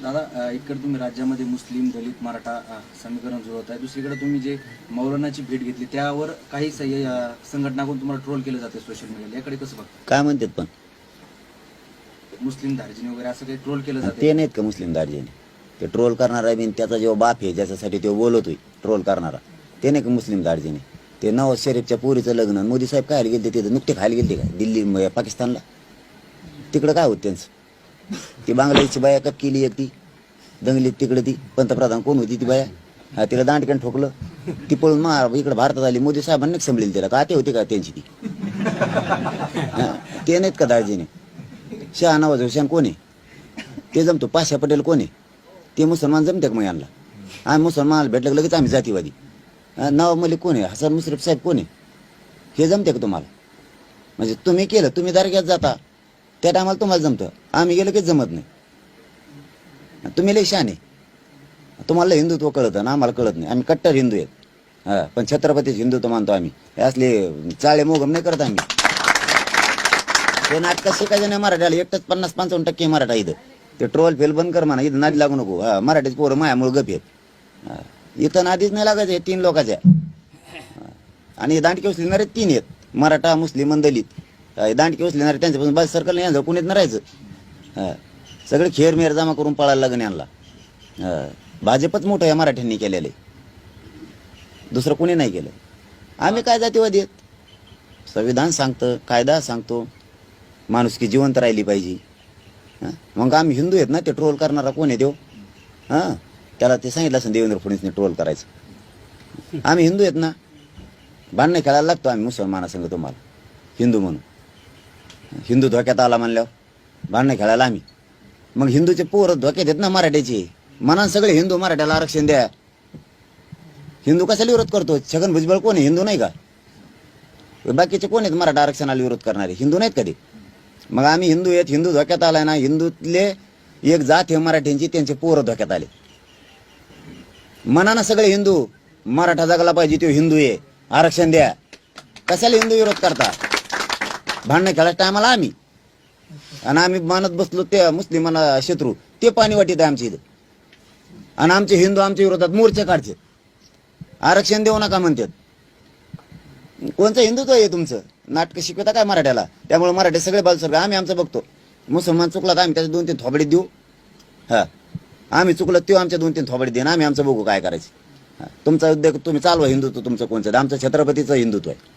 दादा इकडे तुम्ही राज्यामध्ये मुस्लिम दलित मराठा समीकरण जुळवत आहे, दुसरीकडे तुम्ही जे मौलानाची भेट घेतली त्यावर काही संघटनाकडून तुम्हाला ट्रोल केलं जाते सोशल मीडियाला, याकडे कसं बघता? काय म्हणतात पण मुस्लिम दार्जिने वगैरे असं काही ट्रोल केलं जाते? ते नाहीत का मुस्लिम दार्जिने? ते ट्रोल करणारा बिन त्याचा जेव्हा बाप आहे ज्याच्यासाठी तो बोलतोय ट्रोल करणारा, ते नाही का मुस्लिम दार्जिने? ते नवाज शरीफच्या पोरीचं लग्न मोदी साहेब काय गेले तिथं नुकते खायला गेले का दिल्ली पाकिस्तानला? तिकडं काय होत त्यांचं? ती बांगलादेशची बाया कप केली एक ती दंगलीत तिकडे, ती पंतप्रधान कोण होती ती बाया? हा, तिला दांडक्यान ठोकलं, ती पळून इकडे भारतात आली. मोदी साहेबांनी संभळील तिला का? ते होते का त्यांची ती? ते नाहीत का दार्जिने? शाह नवाज हुसेन कोण आहे? ते जमतो. पाशा पटेल कोण आहे? ते मुसलमान जमते का मग यांना? आम्ही मुसलमानाला भेटलं लगेच आम्ही जातीवादी. नवाब मलिक कोण आहे? हसन मुश्रीफ साहेब कोण आहे? हे जमते का तुम्हाला? म्हणजे तुम्ही केलं, तुम्ही दर्ग्यात जाता त्या टायमाला तुम्हाला जमतं, आम्ही गेलं काही जमत नाही. तुम्ही लय शहाणे, तुम्हाला हिंदुत्व कळतं ना, आम्हाला कळत नाही. आम्ही कट्टर हिंदू आहेत. हा, पण छत्रपतीच हिंदुत्व मानतो आम्ही. हे असले चाळे मोगम नाही करत आम्ही. ते नाटकं शिकायचं नाही मराठ्याला. एकटंच 50-55% मराठा इथं. ते ट्रोल फेल बंद कर म्हणा, इथं नादी लागू नको. हा, मराठीच पोरं मायामुळे गप आहेत. इथं नादीच नाही लागायचं. हे 3 लोकांच्या आणि दांडके उचलणारे 3 आहेत, मराठा मुस्लिम आणि दलित. दांडके उचलणारे त्यांच्यापासून बाज सर्कल नाही यांचं कुणीच नाही राहायचं. हा, सगळे खेर मेर जमा करून पळायला लागण यांना. भाजपच मोठं या मराठ्यांनी केलेलं आहे, दुसरं कोणी नाही केलं. आम्ही काय जातीवादी आहेत? संविधान सांगतं, कायदा सांगतो, माणुसकी जिवंत राहिली पाहिजे. मग आम्ही हिंदू आहेत ना. ते ट्रोल करणारा कोण आहे देव? हां, त्याला ते सांगितलं असं देवेंद्र फडणवीसने ट्रोल करायचं. आम्ही हिंदू आहेत ना. भांडणं खेळायला लागतो आम्ही मुसलमानासंग तुम्हाला हिंदू म्हणून. हिंदू धोक्यात आला म्हणल्यावर भांडणं खेळायला आम्ही. मग हिंदूचे पोरं धोक्यात आहेत ना मराठ्याचे. म्हणा सगळे हिंदू मराठ्याला आरक्षण द्या. हिंदू कशाला विरोध करतो? छगन भुजबळ कोण आहे? हिंदू नाही का? बाकीचे कोण आहेत मराठा आरक्षणाला विरोध करणारे? हिंदू नाहीत कधी. मग आम्ही हिंदू आहेत. हिंदू धोक्यात आलाय ना. हिंदूतले एक जात हे मराठ्यांची, त्यांचे पोरं धोक्यात आले. म्हणा ना सगळे हिंदू मराठा जगला पाहिजे, तो हिंदू आहे, आरक्षण द्या. कशाला हिंदू विरोध करता? भांडणं खेळायच्या टायमाला आम्ही आणि आम्ही मानत बसलो त्या मुस्लिमांना शत्रू. ते पाणी वाटीत आहे आमच्या इथं. आणि आमचे हिंदू आमच्या विरोधात मोर्चे काढतात, आरक्षण देऊ नका म्हणतात. कोणचं हिंदुत्व आहे तुमचं? नाटकं शिकवता काय मराठ्याला? त्यामुळे मराठी सगळे बालसर्ग आम्ही आमचं बघतो. मुसलमान चुकला तर आम्ही त्याचे 2-3 थोबडीत देऊ. हा, आम्ही चुकलं तो आमच्या 2-3 थोबडीत देईन. आम्ही आमचं बघू काय करायचं. तुमचा उद्योग तुम्ही चालवा. हिंदुत्व तुमचं कोणचं? आमचं छत्रपतीचं हिंदुत्व आहे.